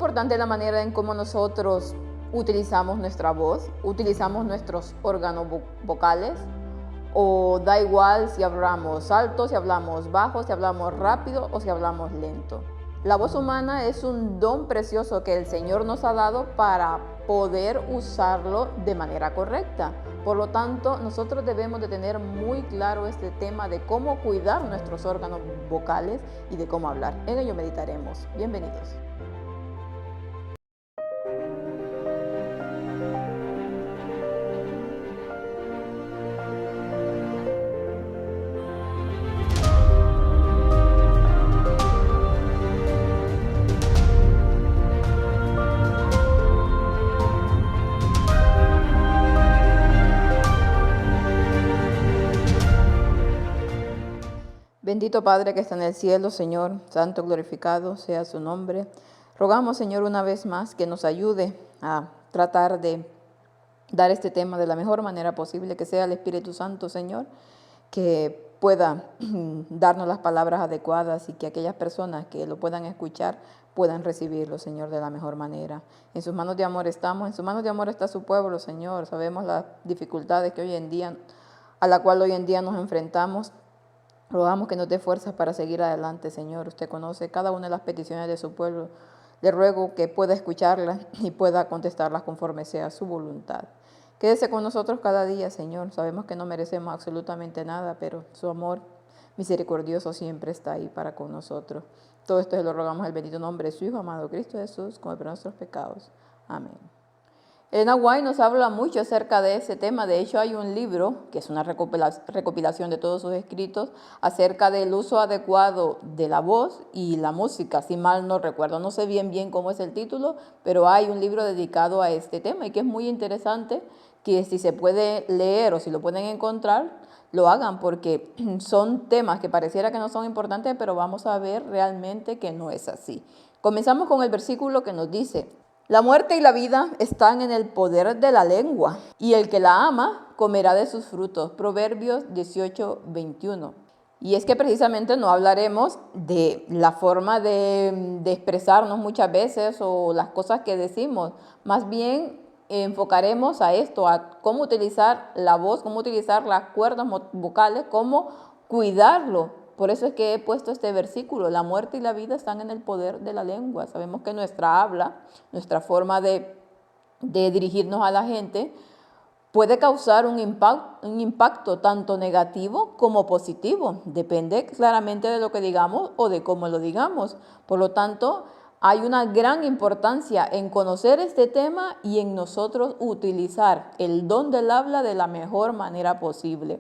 importante la manera en cómo nosotros utilizamos nuestra voz, utilizamos nuestros órganos vocales, o da igual si hablamos alto, si hablamos bajo, si hablamos rápido o si hablamos lento. La voz humana es un don precioso que el Señor nos ha dado para poder usarlo de manera correcta. Por lo tanto, nosotros debemos de tener muy claro este tema de cómo cuidar nuestros órganos vocales y de cómo hablar. En ello meditaremos. Bienvenidos. Bendito Padre que está en el cielo, Señor, santo glorificado sea su nombre. Rogamos, Señor, una vez más que nos ayude a tratar de dar este tema de la mejor manera posible, que sea el Espíritu Santo, Señor, que pueda darnos las palabras adecuadas y que aquellas personas que lo puedan escuchar puedan recibirlo, Señor, de la mejor manera. En sus manos de amor estamos, en sus manos de amor está su pueblo, Señor. Sabemos las dificultades a la cual hoy en día nos enfrentamos. Rogamos que nos dé fuerzas para seguir adelante, Señor. Usted conoce cada una de las peticiones de su pueblo. Le ruego que pueda escucharlas y pueda contestarlas conforme sea su voluntad. Quédese con nosotros cada día, Señor. Sabemos que no merecemos absolutamente nada, pero su amor misericordioso siempre está ahí para con nosotros. Todo esto se lo rogamos en el bendito nombre de su Hijo amado Cristo Jesús, como por nuestros pecados. Amén. Elena White nos habla mucho acerca de ese tema. De hecho, hay un libro, que es una recopilación de todos sus escritos, acerca del uso adecuado de la voz y la música, si mal no recuerdo. No sé bien cómo es el título, pero hay un libro dedicado a este tema y que es muy interesante, que si se puede leer o si lo pueden encontrar, lo hagan, porque son temas que pareciera que no son importantes, pero vamos a ver realmente que no es así. Comenzamos con el versículo que nos dice: la muerte y la vida están en el poder de la lengua, y el que la ama comerá de sus frutos. Proverbios 18:21. Y es que precisamente no hablaremos de la forma de expresarnos muchas veces o las cosas que decimos. Más bien enfocaremos a esto, a cómo utilizar la voz, cómo utilizar las cuerdas vocales, cómo cuidarlo. Por eso es que he puesto este versículo: la muerte y la vida están en el poder de la lengua. Sabemos que nuestra habla, nuestra forma de dirigirnos a la gente, puede causar un impacto tanto negativo como positivo. Depende claramente de lo que digamos o de cómo lo digamos. Por lo tanto, hay una gran importancia en conocer este tema y en nosotros utilizar el don del habla de la mejor manera posible.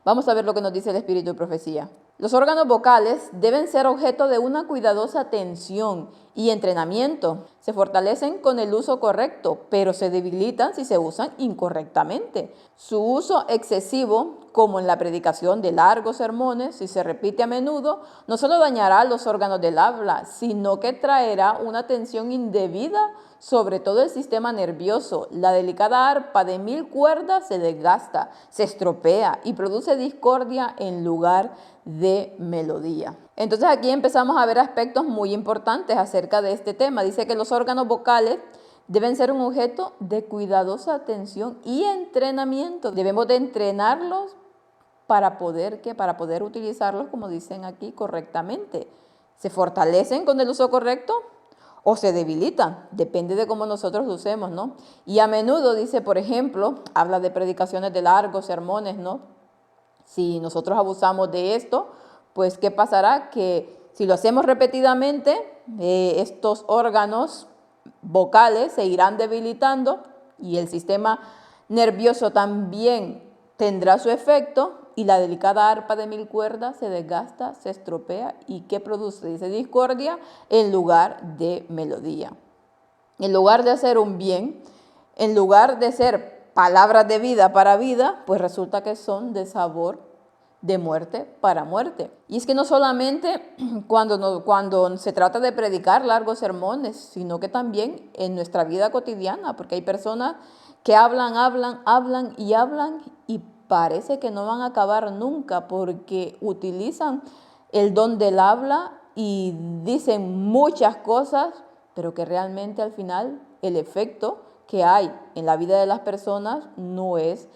Vamos a ver lo que nos dice el Espíritu de Profecía. Los órganos vocales deben ser objeto de una cuidadosa atención y entrenamiento. Se fortalecen con el uso correcto, pero se debilitan si se usan incorrectamente. Su uso excesivo, como en la predicación de largos sermones, si se repite a menudo, no solo dañará los órganos del habla, sino que traerá una tensión indebida sobre todo el sistema nervioso. La delicada arpa de 1000 cuerdas se desgasta, se estropea y produce discordia en lugar de melodía. Entonces aquí empezamos a ver aspectos muy importantes acerca de este tema. Dice que los órganos vocales deben ser un objeto de cuidadosa atención y entrenamiento. Debemos de entrenarlos para poder utilizarlos, como dicen aquí, correctamente. ¿Se fortalecen con el uso correcto o se debilitan? Depende de cómo nosotros lo usemos, ¿no? Y a menudo dice, por ejemplo, habla de predicaciones de largos sermones, ¿no? Si nosotros abusamos de esto, pues ¿qué pasará? Que si lo hacemos repetidamente, estos órganos vocales se irán debilitando y el sistema nervioso también tendrá su efecto, y la delicada arpa de 1000 cuerdas se desgasta, se estropea. ¿Y qué produce? Dice discordia en lugar de melodía. En lugar de hacer un bien, en lugar de ser palabras de vida para vida, pues resulta que son de sabor de muerte para muerte. Y es que no solamente cuando se trata de predicar largos sermones, sino que también en nuestra vida cotidiana, porque hay personas que hablan y parece que no van a acabar nunca, porque utilizan el don del habla y dicen muchas cosas pero que realmente al final el efecto que hay en la vida de las personas no es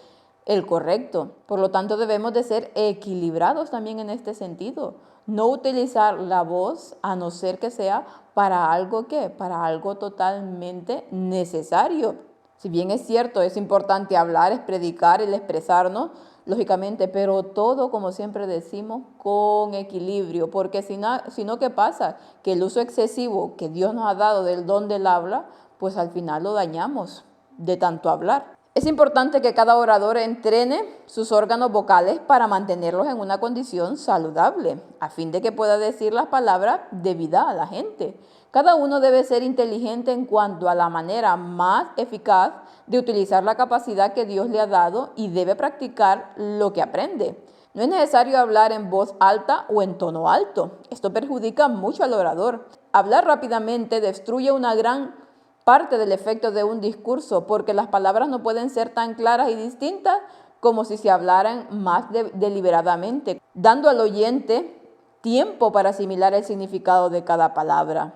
el correcto. Por lo tanto, debemos de ser equilibrados también en este sentido. No utilizar la voz a no ser que sea para algo que, para algo totalmente necesario. Si bien es cierto, es importante hablar, es predicar, el expresarnos, lógicamente, pero todo, como siempre decimos, con equilibrio, porque si no, ¿qué pasa? Que el uso excesivo que Dios nos ha dado del don del habla, pues al final lo dañamos de tanto hablar. Es importante que cada orador entrene sus órganos vocales para mantenerlos en una condición saludable, a fin de que pueda decir las palabras de vida a la gente. Cada uno debe ser inteligente en cuanto a la manera más eficaz de utilizar la capacidad que Dios le ha dado y debe practicar lo que aprende. No es necesario hablar en voz alta o en tono alto. Esto perjudica mucho al orador. Hablar rápidamente destruye una gran parte del efecto de un discurso, porque las palabras no pueden ser tan claras y distintas como si se hablaran más deliberadamente, dando al oyente tiempo para asimilar el significado de cada palabra.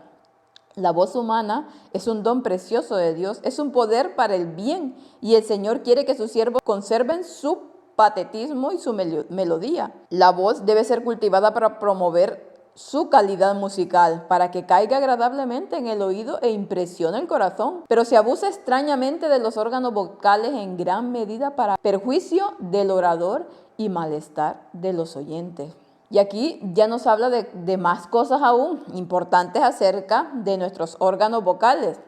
La voz humana es un don precioso de Dios, es un poder para el bien, y el Señor quiere que sus siervos conserven su patetismo y su melodía. La voz debe ser cultivada para promover su calidad musical, para que caiga agradablemente en el oído e impresione el corazón. Pero se abusa extrañamente de los órganos vocales en gran medida para perjuicio del orador y malestar de los oyentes. Y aquí ya nos habla de más cosas aún importantes acerca de nuestros órganos vocales.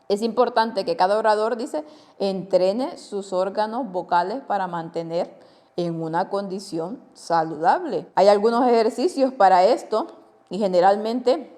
Es importante que cada orador, dice, entrene sus órganos vocales para mantener en una condición saludable. Hay algunos ejercicios para esto y generalmente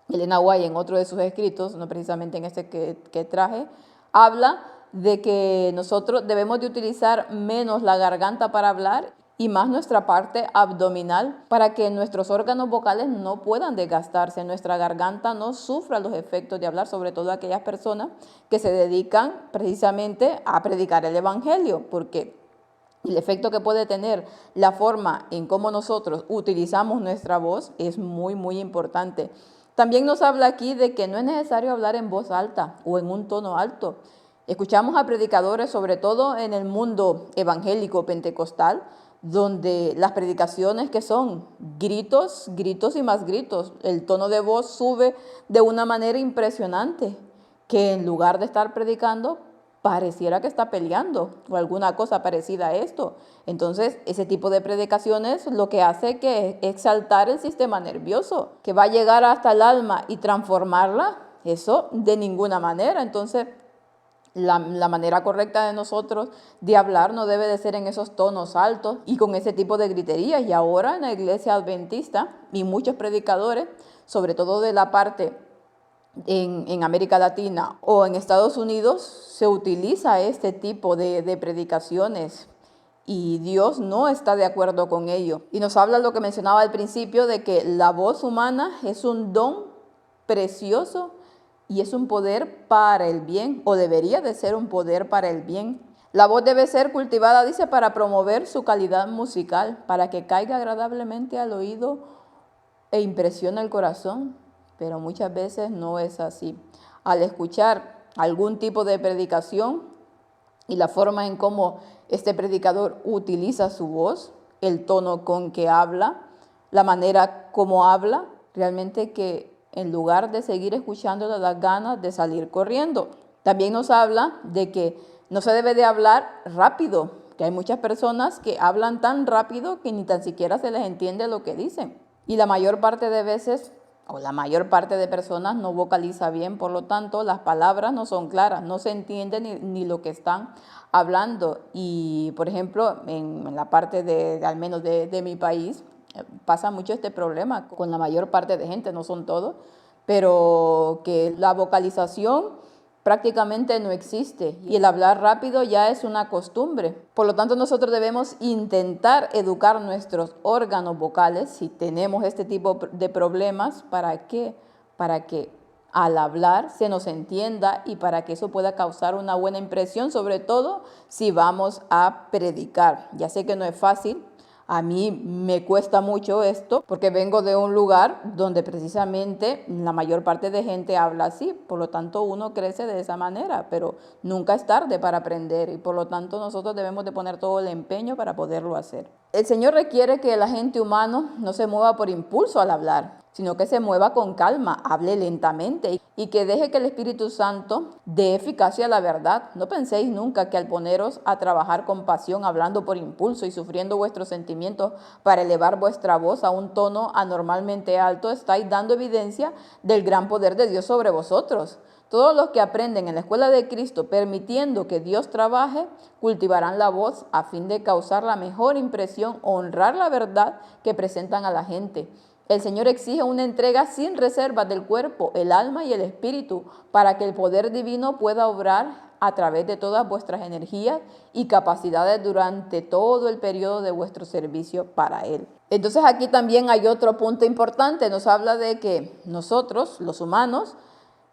Elena White en otro de sus escritos, no precisamente en este que traje, habla de que nosotros debemos de utilizar menos la garganta para hablar y más nuestra parte abdominal para que nuestros órganos vocales no puedan desgastarse, nuestra garganta no sufra los efectos de hablar, sobre todo aquellas personas que se dedican precisamente a predicar el evangelio, porque el efecto que puede tener la forma en cómo nosotros utilizamos nuestra voz es muy, muy importante. También nos habla aquí de que no es necesario hablar en voz alta o en un tono alto. Escuchamos a predicadores, sobre todo en el mundo evangélico pentecostal, donde las predicaciones que son gritos, gritos y más gritos, el tono de voz sube de una manera impresionante, que en lugar de estar predicando, pareciera que está peleando o alguna cosa parecida a esto. Entonces, ese tipo de predicaciones lo que hace que exaltar el sistema nervioso, que va a llegar hasta el alma y transformarla, eso de ninguna manera. Entonces, la manera correcta de nosotros de hablar no debe de ser en esos tonos altos y con ese tipo de griterías. Y ahora en la iglesia adventista y muchos predicadores, sobre todo de la parte en América Latina o en Estados Unidos, se utiliza este tipo de predicaciones y Dios no está de acuerdo con ello. Y nos habla lo que mencionaba al principio de que la voz humana es un don precioso y es un poder para el bien, o debería de ser un poder para el bien. La voz debe ser cultivada, dice, para promover su calidad musical, para que caiga agradablemente al oído e impresione el corazón, pero muchas veces no es así. Al escuchar algún tipo de predicación y la forma en cómo este predicador utiliza su voz, el tono con que habla, la manera como habla, realmente que en lugar de seguir escuchando le da ganas de salir corriendo. También nos habla de que no se debe de hablar rápido, que hay muchas personas que hablan tan rápido que ni tan siquiera se les entiende lo que dicen. Y la mayor parte de veces, o la mayor parte de personas no vocaliza bien, por lo tanto las palabras no son claras, no se entiende ni lo que están hablando. Y por ejemplo, en la parte al menos de mi país, pasa mucho este problema con la mayor parte de gente, no son todos, pero que la vocalización prácticamente no existe y el hablar rápido ya es una costumbre. Por lo tanto, nosotros debemos intentar educar nuestros órganos vocales si tenemos este tipo de problemas. ¿Para qué? Para que al hablar se nos entienda y para que eso pueda causar una buena impresión, sobre todo si vamos a predicar. Ya sé que no es fácil. A mí me cuesta mucho esto porque vengo de un lugar donde precisamente la mayor parte de gente habla así, por lo tanto uno crece de esa manera, pero nunca es tarde para aprender y por lo tanto nosotros debemos de poner todo el empeño para poderlo hacer. El Señor requiere que el agente humano no se mueva por impulso al hablar, sino que se mueva con calma, hable lentamente y que deje que el Espíritu Santo dé eficacia a la verdad. No penséis nunca que al poneros a trabajar con pasión, hablando por impulso y sufriendo vuestros sentimientos para elevar vuestra voz a un tono anormalmente alto, estáis dando evidencia del gran poder de Dios sobre vosotros. Todos los que aprenden en la escuela de Cristo, permitiendo que Dios trabaje, cultivarán la voz a fin de causar la mejor impresión, honrar la verdad que presentan a la gente. El Señor exige una entrega sin reservas del cuerpo, el alma y el espíritu, para que el poder divino pueda obrar a través de todas vuestras energías y capacidades durante todo el periodo de vuestro servicio para Él. Entonces aquí también hay otro punto importante, nos habla de que nosotros, los humanos,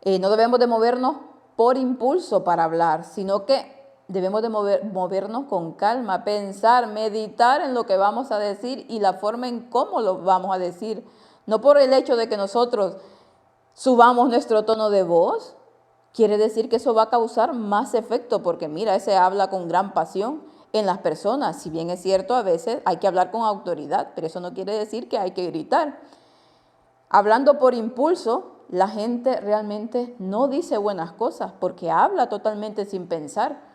no debemos de movernos por impulso para hablar, sino que debemos de movernos con calma, pensar, meditar en lo que vamos a decir y la forma en cómo lo vamos a decir. No por el hecho de que nosotros subamos nuestro tono de voz, quiere decir que eso va a causar más efecto, porque mira, ese habla con gran pasión en las personas. Si bien es cierto, a veces hay que hablar con autoridad, pero eso no quiere decir que hay que gritar. Hablando por impulso, la gente realmente no dice buenas cosas porque habla totalmente sin pensar.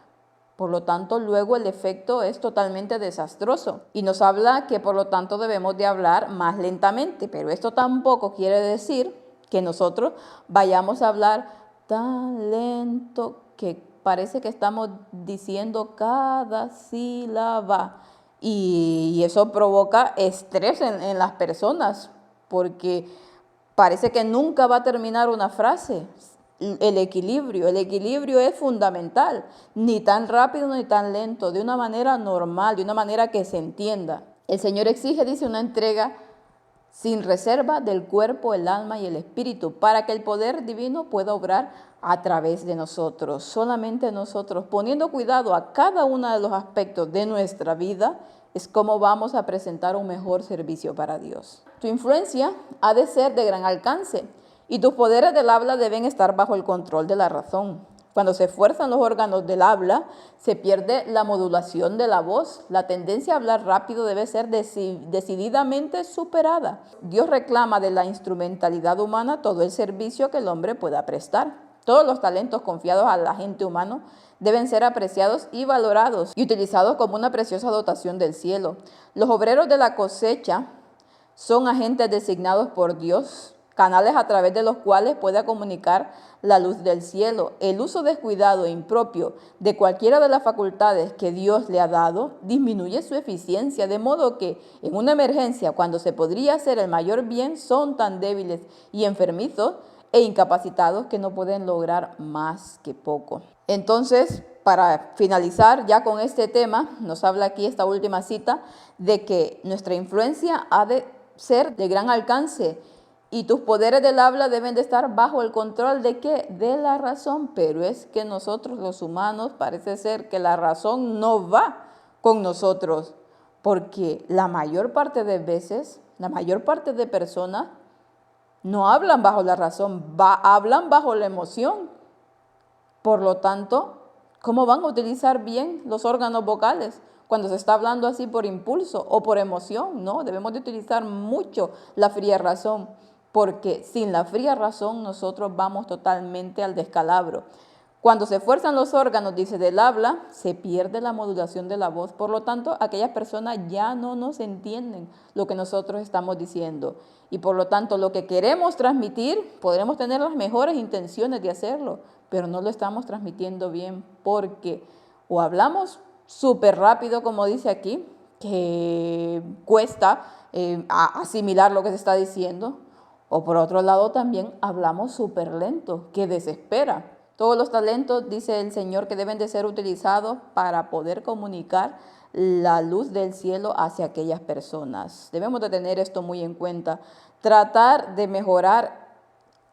Por lo tanto, luego el efecto es totalmente desastroso. Y nos habla que por lo tanto debemos de hablar más lentamente. Pero esto tampoco quiere decir que nosotros vayamos a hablar tan lento que parece que estamos diciendo cada sílaba. Y eso provoca estrés en las personas porque parece que nunca va a terminar una frase. El equilibrio es fundamental, ni tan rápido ni tan lento, de una manera normal, de una manera que se entienda. El Señor exige, dice, una entrega sin reserva del cuerpo, el alma y el espíritu, para que el poder divino pueda obrar a través de nosotros. Solamente nosotros, poniendo cuidado a cada uno de los aspectos de nuestra vida, es como vamos a presentar un mejor servicio para Dios. Tu influencia ha de ser de gran alcance y tus poderes del habla deben estar bajo el control de la razón. Cuando se esfuerzan los órganos del habla, se pierde la modulación de la voz. La tendencia a hablar rápido debe ser decididamente superada. Dios reclama de la instrumentalidad humana todo el servicio que el hombre pueda prestar. Todos los talentos confiados al agente humano deben ser apreciados y valorados y utilizados como una preciosa dotación del cielo. Los obreros de la cosecha son agentes designados por Dios, canales a través de los cuales pueda comunicar la luz del cielo. El uso descuidado e impropio de cualquiera de las facultades que Dios le ha dado disminuye su eficiencia, de modo que en una emergencia, cuando se podría hacer el mayor bien, son tan débiles y enfermizos e incapacitados que no pueden lograr más que poco. Entonces, para finalizar ya con este tema, nos habla aquí esta última cita de que nuestra influencia ha de ser de gran alcance y tus poderes del habla deben de estar bajo el control ¿de qué? De la razón. Pero es que nosotros los humanos parece ser que la razón no va con nosotros, porque la mayor parte de veces, la mayor parte de personas no hablan bajo la razón, hablan bajo la emoción. Por lo tanto, ¿cómo van a utilizar bien los órganos vocales cuando se está hablando así por impulso o por emoción? No, debemos de utilizar mucho la fría razón, porque sin la fría razón nosotros vamos totalmente al descalabro. Cuando se esfuerzan los órganos, dice, del habla, se pierde la modulación de la voz. Por lo tanto, aquellas personas ya no nos entienden lo que nosotros estamos diciendo. Y por lo tanto, lo que queremos transmitir, podremos tener las mejores intenciones de hacerlo, pero no lo estamos transmitiendo bien porque o hablamos súper rápido, como dice aquí, que cuesta asimilar lo que se está diciendo, o por otro lado también hablamos súper lento, que desespera. Todos los talentos, dice el Señor, que deben de ser utilizados para poder comunicar la luz del cielo hacia aquellas personas. Debemos de tener esto muy en cuenta. Tratar de mejorar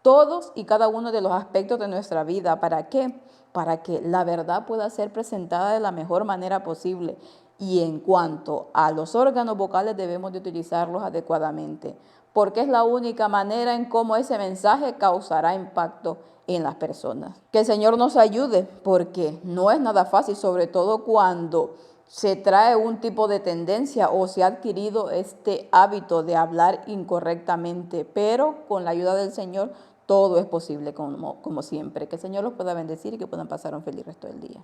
todos y cada uno de los aspectos de nuestra vida. ¿Para qué? Para que la verdad pueda ser presentada de la mejor manera posible. Y en cuanto a los órganos vocales, debemos de utilizarlos adecuadamente, porque es la única manera en cómo ese mensaje causará impacto en las personas. Que el Señor nos ayude, porque no es nada fácil, sobre todo cuando se trae un tipo de tendencia o se ha adquirido este hábito de hablar incorrectamente, pero con la ayuda del Señor todo es posible como siempre. Que el Señor los pueda bendecir y que puedan pasar un feliz resto del día.